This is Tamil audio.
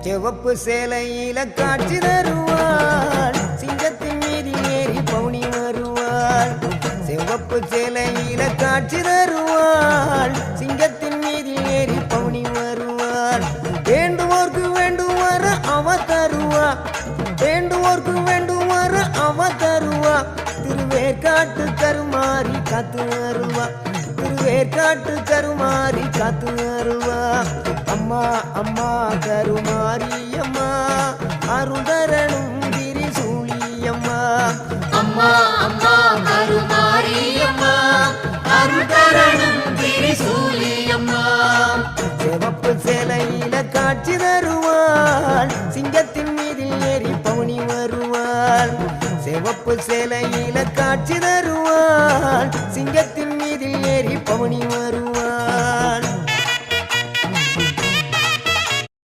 சிவப்பு சேலையில காட்சி தருவாள் சிங்கத்தின் மீதில் ஏறி பவுனி வருவாள் சிவப்பு சேலையில காட்சி தருவாள் சிங்கத்தின் மீதில் ஏறி பவுனி வருவாள் வேண்டுவோர்க்கு வேண்டுவார அவ தருவா வேண்டுவோர்க்கு வேண்டுவார அவ தருவா திருவேற்காட்டு கருமாறி காத்து வருவா திருவேற்காட்டு கருமாறி காத்து வருவா அம்மா அம்மா கருமாரி அம்மா அருதரணும் திரிசூலியம்மா அம்மா அம்மா கருமாரி அம்மா அருள்தரணும் திரிசூலியம்மா சிவப்பு சேலையில காட்சி தருவாள் சிங்கத்தின் மீதில் ஏறி பவுனி வருவாள் சிவப்பு சேலையில காட்சி தருவாள் சிங்கத்தின்